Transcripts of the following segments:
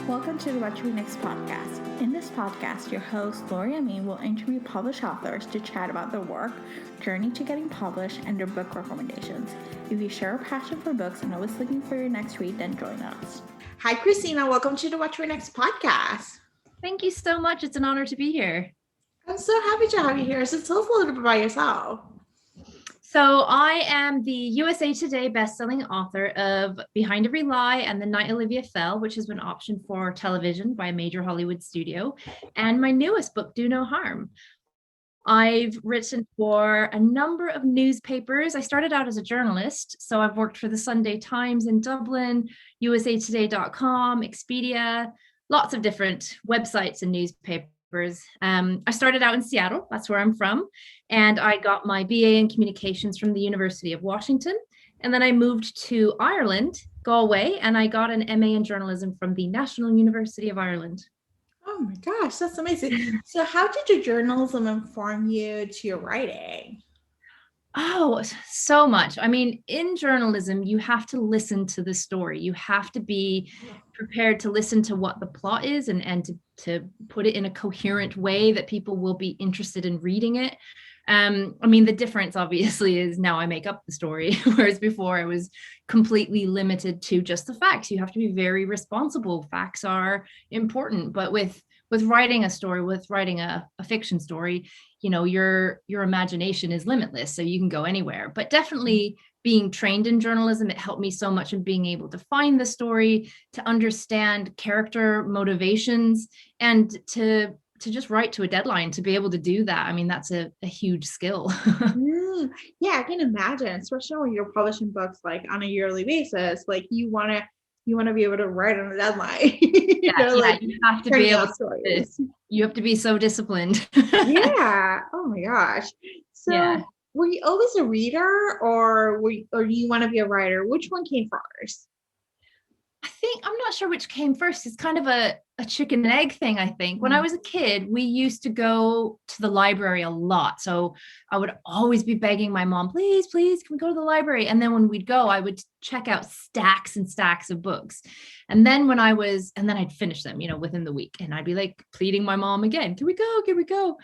Welcome to the What to Read Next podcast. In this podcast, your host, Lori Amin, will interview published authors to chat about their work, journey to getting published, and their book recommendations. If you share a passion for books and always looking for your next read, then join us. Hi, Christina. Welcome to the What to Read Next podcast. Thank you so much. It's an honor to be here. I'm so happy to have you here. So tell us a little bit about yourself. So I am the USA Today bestselling author of Behind Every Lie and The Night Olivia Fell, which has been optioned for television by a major Hollywood studio, and my newest book, Do No Harm. I've written for a number of newspapers. I started out as a journalist, so I've worked for the Sunday Times in Dublin, usatoday.com, Expedia, lots of different websites and newspapers. I started out in Seattle, that's where I'm from, and I got my BA in communications from the University of Washington. And then I moved to Ireland, Galway, and I got an MA in journalism from the National University of Ireland. Oh my gosh, that's amazing. So how did your journalism inform you to your writing? Oh, so much. I mean, in journalism, you have to listen to the story. You have to be prepared to listen to what the plot is and to put it in a coherent way that people will be interested in reading it. I mean, the difference obviously is now I make up the story, whereas before I was completely limited to just the facts. You have to be very responsible. Facts are important, but with writing a story, with writing a fiction story, you know, your imagination is limitless, so you can go anywhere. But definitely being trained in journalism, it helped me so much in being able to find the story, to understand character motivations, and to just write to a deadline. To be able to do that, I mean, that's a huge skill. Yeah, I can imagine, especially when you're publishing books like on a yearly basis. Like you want to be able to write on a deadline. You have to be able to. You have to be so disciplined. Yeah. Oh my gosh. So yeah. Were you always a reader, or do you want to be a writer? Which one came first? I think I'm not sure which came first. It's kind of a chicken and egg thing, I think. When I was a kid, we used to go to the library a lot. So I would always be begging my mom, please, can we go to the library? And then when we'd go, I would check out stacks and stacks of books. And then I'd finish them, within the week. And I'd be like pleading my mom again, can we go?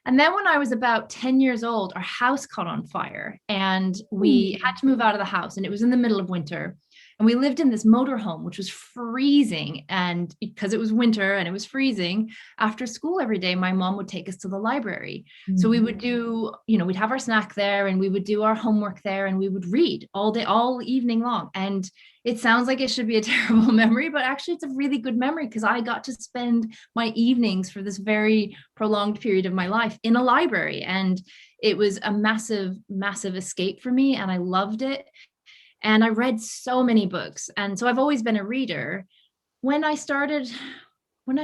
And then when I was about 10 years old, our house caught on fire and we had to move out of the house, and it was in the middle of winter. And we lived in this motorhome, which was freezing. And because it was winter and it was freezing, after school every day, my mom would take us to the library. Mm-hmm. So we would do, we'd have our snack there and we would do our homework there and we would read all day, all evening long. And it sounds like it should be a terrible memory, but actually it's a really good memory because I got to spend my evenings for this very prolonged period of my life in a library. And it was a massive, massive escape for me. And I loved it. And I read so many books. And so I've always been a reader. When I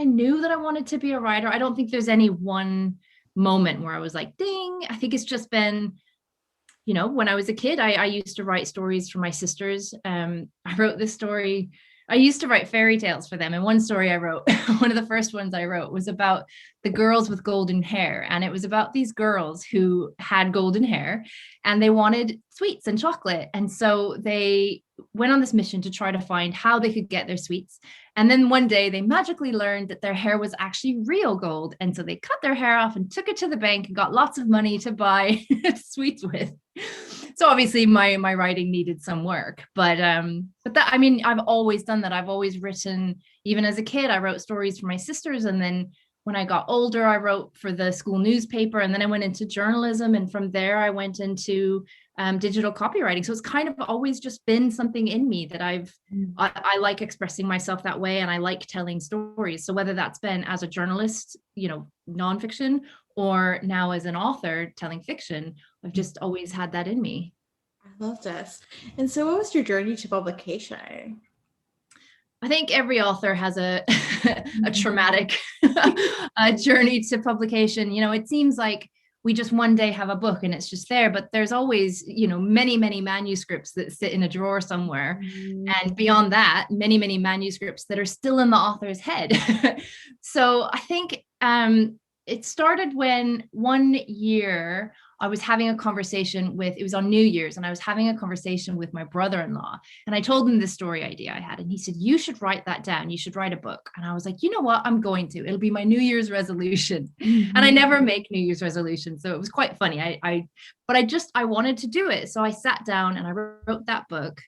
knew that I wanted to be a writer, I don't think there's any one moment where I was like, ding. I think it's just been, when I was a kid, I used to write stories for my sisters. I wrote this story. I used to write fairy tales for them. And one story I wrote, one of the first ones I wrote, was about the girls with golden hair. And it was about these girls who had golden hair and they wanted sweets and chocolate. And so they went on this mission to try to find how they could get their sweets. And then one day they magically learned that their hair was actually real gold. And so they cut their hair off and took it to the bank and got lots of money to buy sweets with. So obviously my writing needed some work, but that, I mean, I've always done that. I've always written, even as a kid, I wrote stories for my sisters. And then when I got older, I wrote for the school newspaper, and then I went into journalism. And from there I went into digital copywriting. So it's kind of always just been something in me that I like expressing myself that way. And I like telling stories. So whether that's been as a journalist, nonfiction, or now as an author telling fiction, I've just always had that in me. I love this. And so what was your journey to publication? I think every author has a traumatic journey to publication. It seems like we just one day have a book and it's just there, but there's always, many, many manuscripts that sit in a drawer somewhere. And beyond that, many, many manuscripts that are still in the author's head. So I think it started when one year I was having a conversation it was on New Year's, and I was having a conversation with my brother-in-law, and I told him the story idea I had, and he said, you should write that down. You should write a book. And I was like, you know what? I'm going to. It'll be my New Year's resolution. And I never make New Year's resolutions. So it was quite funny. But I wanted to do it. So I sat down and I wrote that book.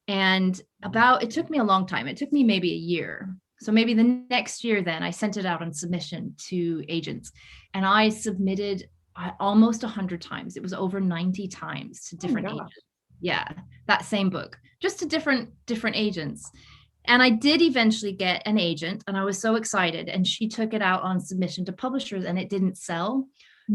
And it took me a long time. It took me maybe a year. So maybe the next year, then I sent it out on submission to agents, and I submitted almost 100 times. It was over 90 times to different agents. Yeah, that same book, just to different agents. And I did eventually get an agent, and I was so excited. And she took it out on submission to publishers, and it didn't sell.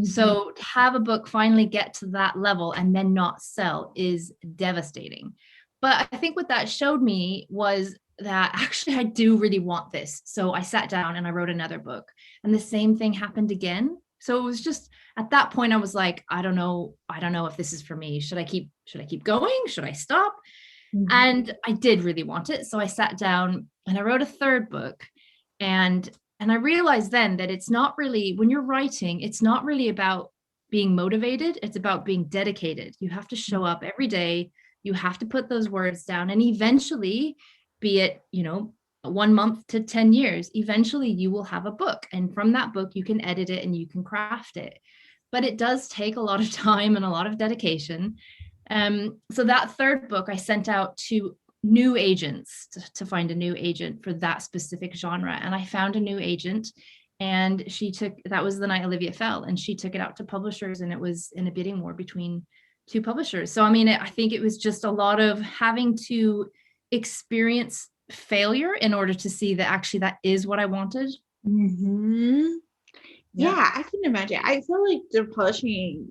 So to have a book finally get to that level and then not sell is devastating. But I think what that showed me was that actually I do really want this. So I sat down and I wrote another book, and the same thing happened again. So it was just at that point I was like, I don't know if this is for me. Should I keep going? Should I stop? And I did really want it. So I sat down and I wrote a third book, and I realized then that it's not really, when you're writing, it's not really about being motivated. It's about being dedicated. You have to show up every day. You have to put those words down, and eventually, be it, 1 month to 10 years, eventually you will have a book. And from that book, you can edit it and you can craft it. But it does take a lot of time and a lot of dedication. So that third book I sent out to new agents to find a new agent for that specific genre. And I found a new agent, and that was The Night Olivia Fell, and she took it out to publishers, and it was in a bidding war between two publishers. So, I think it was just a lot of having to experience failure in order to see that actually that is what I wanted. Yeah, I can imagine. I feel like the publishing,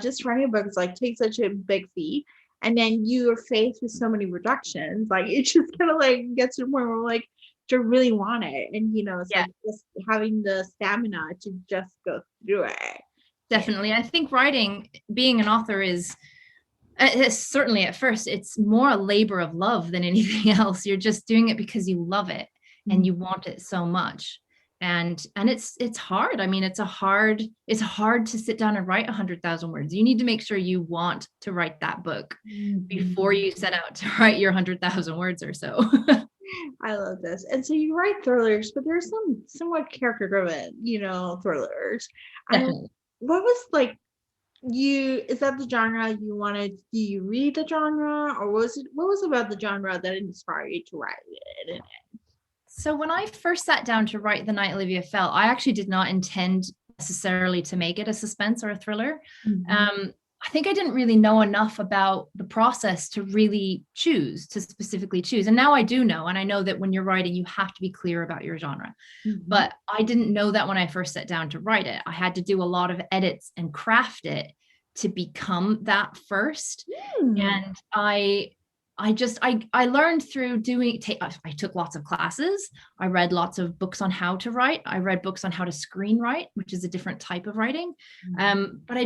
just writing a book is like takes such a big feat, and then you're faced with so many rejections. Like it just kind of like gets to the point where like to really want it, and it's like just having the stamina to just go through it. Definitely. I think being an author is certainly at first, it's more a labor of love than anything else. You're just doing it because you love it and you want it so much. And it's hard. It's hard to sit down and write 100,000 words. You need to make sure you want to write that book before you set out to write your 100,000 words or so. I love this. And so you write thrillers, but there's some somewhat character-driven, thrillers. What was like is that the genre you wanted? Do you read the genre, or what was about the genre that inspired you to write it? So when I first sat down to write The Night Olivia Fell, I actually did not intend necessarily to make it a suspense or a thriller. I think I didn't really know enough about the process to really specifically choose. And now I do know, and I know that when you're writing, you have to be clear about your genre. But I didn't know that when I first sat down to write it. I had to do a lot of edits and craft it to become that first. And I learned through I took lots of classes. I read lots of books on how to write. I read books on how to screenwrite, which is a different type of writing. But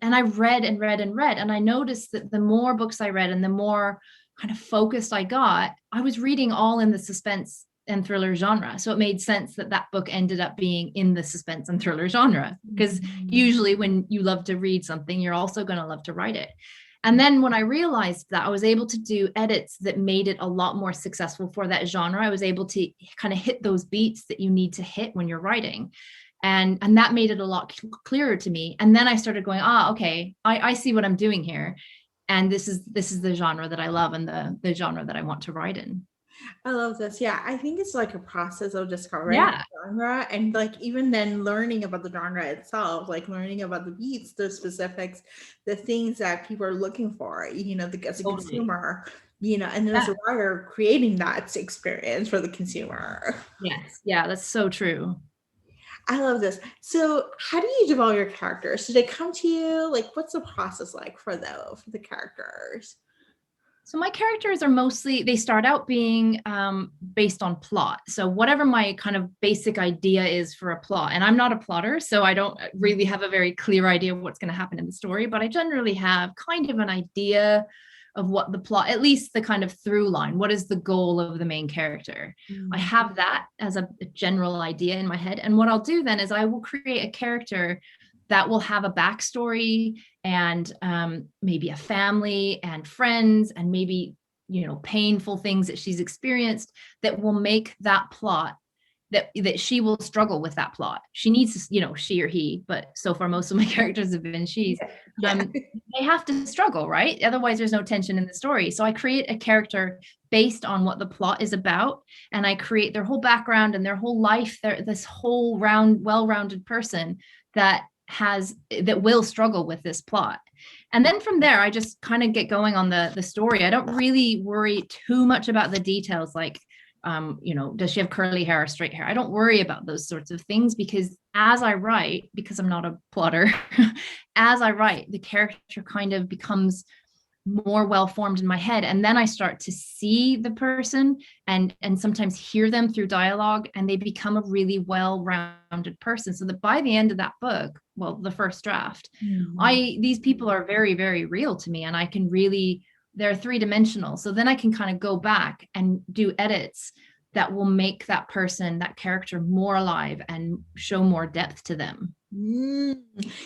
I read and read and read. And I noticed that the more books I read and the more kind of focused I got, I was reading all in the suspense and thriller genre. So it made sense that book ended up being in the suspense and thriller genre, because usually when you love to read something, you're also going to love to write it. And then when I realized that, I was able to do edits that made it a lot more successful for that genre. I was able to kind of hit those beats that you need to hit when you're writing. And that made it a lot clearer to me. And then I started going, okay, I see what I'm doing here. And this is the genre that I love and the genre that I want to write in. I love this. Yeah, I think it's like a process of discovering the genre, and like even then learning about the genre itself, like learning about the beats, the specifics, the things that people are looking for, as a consumer, and then as a writer, creating that experience for the consumer. Yes. Yeah, that's so true. I love this. So how do you develop your characters? Do they come to you? Like, what's the process like for the characters? So my characters are they start out being based on plot. So whatever my kind of basic idea is for a plot, and I'm not a plotter, so I don't really have a very clear idea of what's going to happen in the story, but I generally have kind of an idea of what the plot, at least the kind of through line, what is the goal of the main character. I have that as a general idea in my head. And what I'll do then is I will create a character that will have a backstory and maybe a family and friends and maybe, painful things that she's experienced that will make that plot that she will struggle with that plot. She needs to, she or he, but so far most of my characters have been she's. Yeah. They have to struggle, right? Otherwise there's no tension in the story. So I create a character based on what the plot is about, and I create their whole background and their whole life. They're this whole well-rounded person that will struggle with this plot. And then from there, I just kind of get going on the story. I don't really worry too much about the details, like, does she have curly hair or straight hair? I don't worry about those sorts of things, because as I write, because I'm not a plotter, as I write, the character kind of becomes more well-formed in my head. And then I start to see the person and sometimes hear them through dialogue, and they become a really well-rounded person. So that by the end of that book, well, the first draft, these people are very, very real to me, and I can really, they're three-dimensional. So then I can kind of go back and do edits that will make that person, that character, more alive and show more depth to them.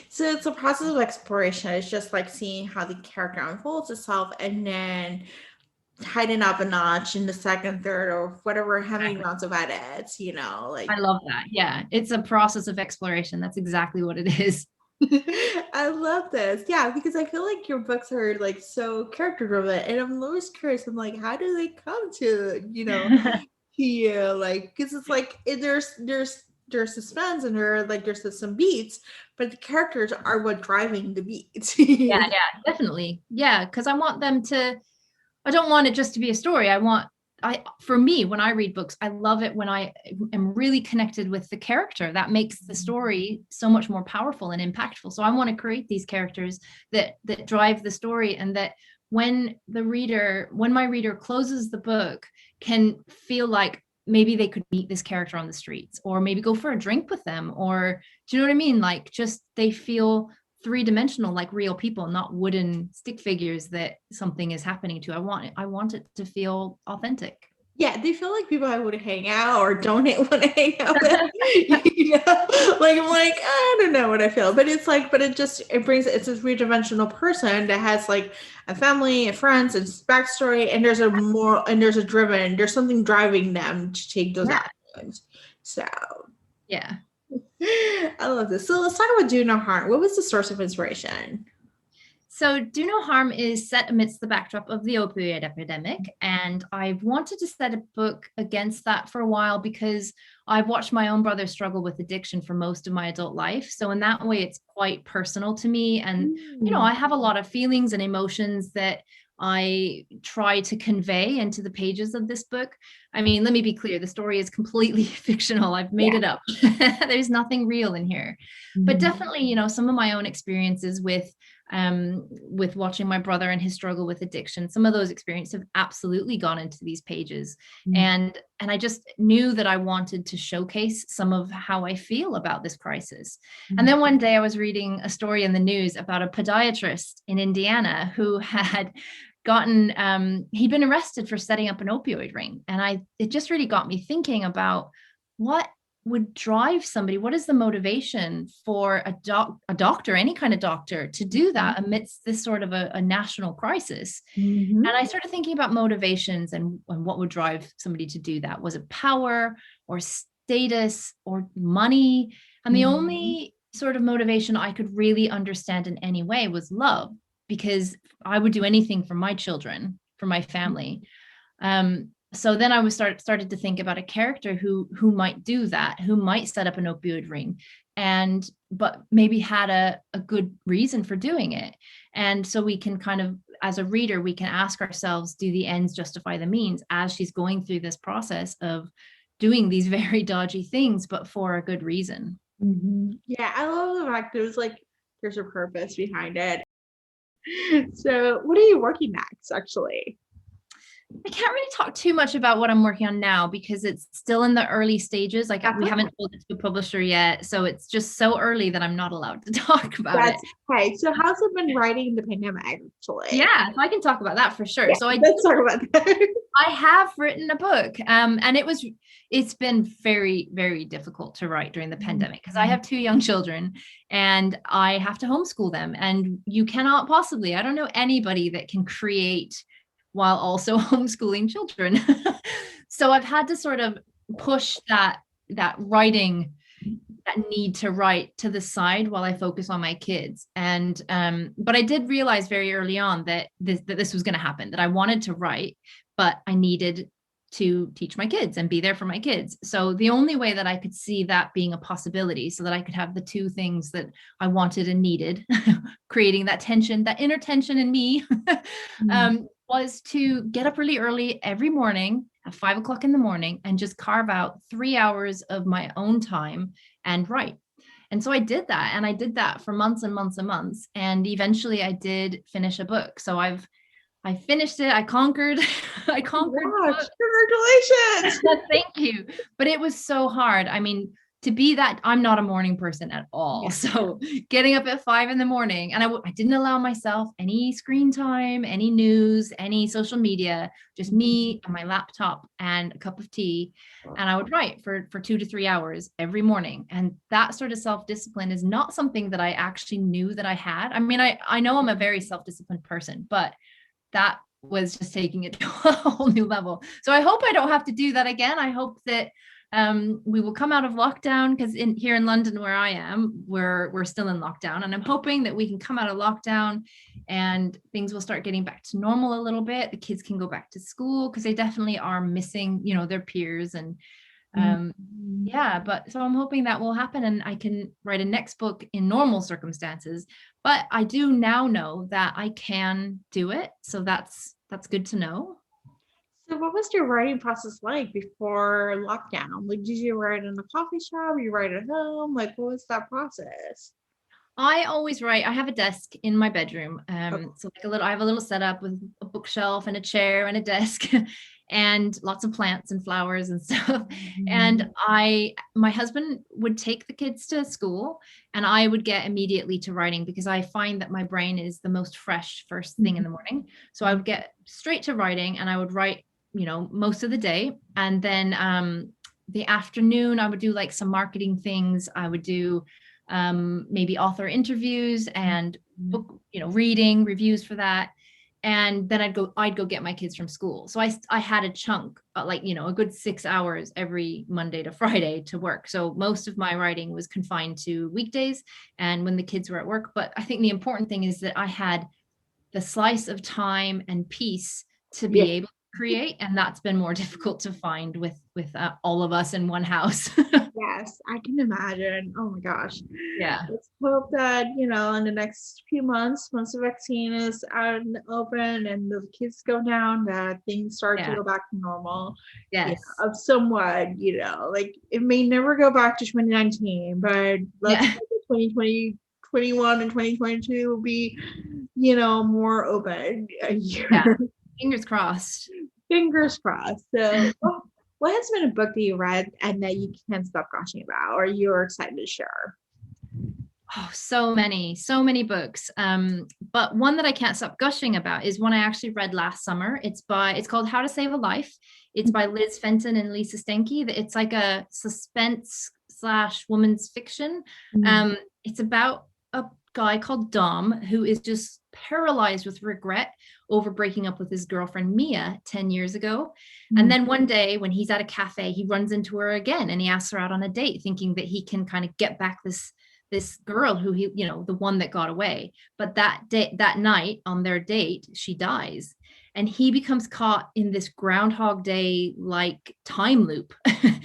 So it's a process of exploration. It's just like seeing how the character unfolds itself and then tighten up a notch in the second, third, or whatever, how many rounds of edits, like. I love that. Yeah, it's a process of exploration. That's exactly what it is. I love this. Yeah, because I feel like your books are like so character driven, and I'm always curious. I'm like, how do they come to, to you? Like, because it's like there's suspense and there's some beats, but the characters are what driving the beats. yeah, definitely. Yeah, because I want them to, I don't want it just to be a story. For me, when I read books, I love it when I am really connected with the character. That makes the story so much more powerful and impactful. So I want to create these characters that drive the story, and that when my reader closes the book, can feel like maybe they could meet this character on the streets, or maybe go for a drink with them, or do you know what I mean? Like, just they feel three-dimensional, like real people, not wooden stick figures that something is happening to. I want it to feel authentic. Yeah, they feel like people I would hang out or don't want to hang out with. Like, I'm like, I don't know what I feel, but it's like, it's a three-dimensional person that has like a family and friends and backstory, and there's something driving them to take those actions. So yeah. I love this. So let's talk about Do No Harm. What was the source of inspiration? So Do No Harm is set amidst the backdrop of the opioid epidemic. And I've wanted to set a book against that for a while, because I've watched my own brother struggle with addiction for most of my adult life. So in that way, it's quite personal to me. And, I have a lot of feelings and emotions that I try to convey into the pages of this book. I mean, let me be clear, the story is completely fictional. I've made it up. There's nothing real in here. But definitely, some of my own experiences with watching my brother and his struggle with addiction, some of those experiences have absolutely gone into these pages. And I just knew that I wanted to showcase some of how I feel about this crisis. And then one day I was reading a story in the news about a podiatrist in Indiana who had he'd been arrested for setting up an opioid ring. And it just really got me thinking about what would drive somebody. What is the motivation for a doctor, any kind of doctor, to do that amidst this sort of a national crisis? And I started thinking about motivations and what would drive somebody to do that. Was it power or status or money? And the only sort of motivation I could really understand in any way was love, because I would do anything for my children, for my family. So then I started to think about a character who might do that, who might set up an opioid ring, but maybe had a good reason for doing it. And so we can kind of, as a reader, we can ask ourselves, do the ends justify the means, as she's going through this process of doing these very dodgy things, but for a good reason. Yeah, I love the fact there's a purpose behind it. So what are you working next, actually? I can't really talk too much about what I'm working on now because it's still in the early stages. Like we haven't told it to a publisher yet. So it's just so early that I'm not allowed to talk about it. Okay. So how's it been writing in the pandemic actually? Yeah, so I can talk about that for sure. Yeah, so let's talk about that. I have written a book. And it's been very, very difficult to write during the pandemic because I have 2 young children and I have to homeschool them. And you cannot possibly, I don't know anybody that can create while also homeschooling children. So I've had to sort of push that writing, that need to write to the side while I focus on my kids. And but I did realize very early on that this was going to happen, that I wanted to write, but I needed to teach my kids and be there for my kids. So the only way that I could see that being a possibility so that I could have the 2 things that I wanted and needed, creating that tension, that inner tension in me, was to get up really early every morning at 5 o'clock in the morning and just carve out 3 hours of my own time and write. And so I did that, and I did that for months and months and months. And eventually I did finish a book. So I finished it. I conquered. Congratulations. Thank you. But it was so hard. I mean, to be that, I'm not a morning person at all. So getting up at 5 a.m. and I didn't allow myself any screen time, any news, any social media, just me and my laptop and a cup of tea. And I would write for 2 to 3 hours every morning. And that sort of self-discipline is not something that I actually knew that I had. I mean, I know I'm a very self-disciplined person, but that was just taking it to a whole new level. So I hope I don't have to do that again. I hope that we will come out of lockdown, because here in London where I am, we're still in lockdown, and I'm hoping that we can come out of lockdown and things will start getting back to normal a little bit. The kids can go back to school because they definitely are missing, their peers. And but so I'm hoping that will happen and I can write a next book in normal circumstances. But I do now know that I can do it. So that's good to know. So what was your writing process like before lockdown? Like, did you write in a coffee shop? You write at home? Like, what was that process? I always write. I have a desk in my bedroom. So I have a little setup with a bookshelf and a chair and a desk and lots of plants and flowers and stuff. And my husband would take the kids to school and I would get immediately to writing because I find that my brain is the most fresh first thing in the morning. So I would get straight to writing and I would write, most of the day. And then the afternoon, I would do like some marketing things. I would do maybe author interviews and book, reading reviews for that. And then I'd go get my kids from school. So I had a chunk, a good 6 hours every Monday to Friday to work. So most of my writing was confined to weekdays and when the kids were at work. But I think the important thing is that I had the slice of time and peace to be able to create. And that's been more difficult to find with all of us in one house. Yes, I can imagine. Oh my gosh. Yeah. Let's hope that, in the next few months, once the vaccine is out and open and the kids go down, that things start to go back to normal. Yes. Of somewhat, like it may never go back to 2019, but let's hope that 2020, 21 and 2022 will be, more open. Yeah. Fingers crossed. Fingers crossed. So what has been a book that you read and that you can't stop gushing about or you're excited to share? Oh, so many books. But one that I can't stop gushing about is one I actually read last summer. It's called How to Save a Life. It's by Liz Fenton and Lisa Stenke. It's like a suspense / woman's fiction. It's about a guy called Dom who is just paralyzed with regret over breaking up with his girlfriend Mia 10 years ago. And then one day when he's at a cafe, he runs into her again and he asks her out on a date, thinking that he can kind of get back this girl who he, the one that got away. But that night on their date, she dies. And he becomes caught in this Groundhog Day like time loop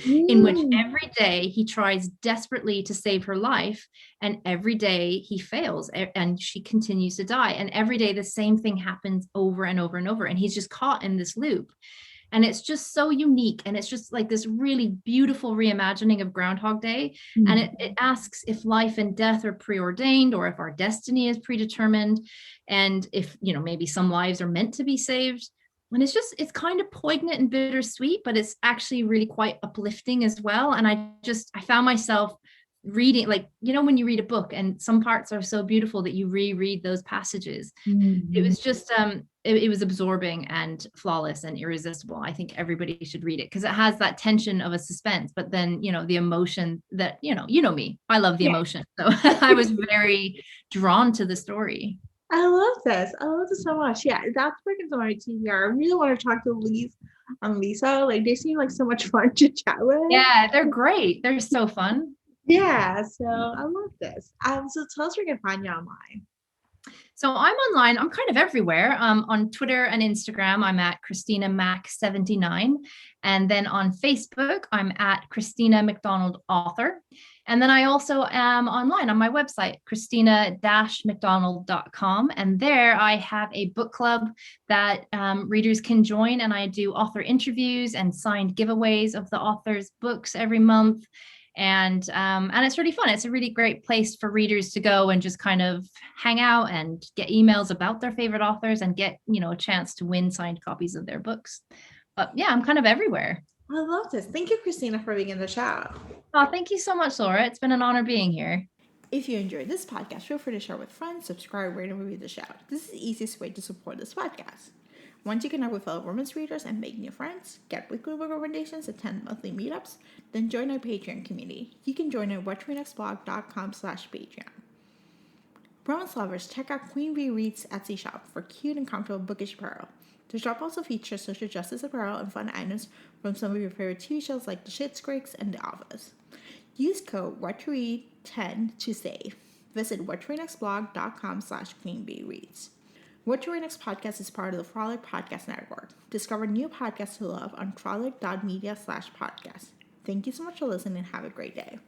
in which every day he tries desperately to save her life. And every day he fails and she continues to die. And every day the same thing happens over and over and over. And he's just caught in this loop. And it's just so unique. And it's just like this really beautiful reimagining of Groundhog Day. And it asks if life and death are preordained or if our destiny is predetermined. And if, maybe some lives are meant to be saved. And it's kind of poignant and bittersweet, but it's actually really quite uplifting as well. And I found myself reading, like, when you read a book and some parts are so beautiful that you reread those passages. It was just, it was absorbing and flawless and irresistible. I think everybody should read it because it has that tension of a suspense, but then, the emotion that, me, I love the emotion. So I was very drawn to the story. I love this. I love this so much. Yeah, that's working on my TV. I really want to talk to Lisa. Like, they seem like so much fun to chat with. Yeah, they're great. They're so fun. Yeah, so I love this. So tell us where we can find you online. So I'm online. I'm kind of everywhere. On Twitter and Instagram, I'm at Christina Mac79. And then on Facebook, I'm at Christina McDonald Author. And then I also am online on my website, christina-mcdonald.com. And there I have a book club that readers can join. And I do author interviews and signed giveaways of the author's books every month. And it's really fun. It's a really great place for readers to go and just kind of hang out and get emails about their favorite authors and get, a chance to win signed copies of their books. But yeah, I'm kind of everywhere. I love this. Thank you, Christina, for being in the show. Oh, thank you so much, Laura. It's been an honor being here. If you enjoyed this podcast, feel free to share with friends, subscribe, rate, and review the show. This is the easiest way to support this podcast. Once you connect with fellow romance readers and make new friends, get weekly book recommendations, attend monthly meetups, then join our Patreon community. You can join at whattoreadnextblog.com/Patreon. Romance lovers, check out Queen Bee Reads Etsy shop for cute and comfortable bookish apparel. The shop also features social justice apparel and fun items from some of your favorite TV shows like The Schitt's Creek and The Office. Use code WhatToRead10 to save. Visit whattoreadnextblog.com/QueenBeeReads. What to Read Next podcast is part of the Frolic Podcast Network. Discover new podcasts to love on frolic.media/podcast. Thank you so much for listening and have a great day.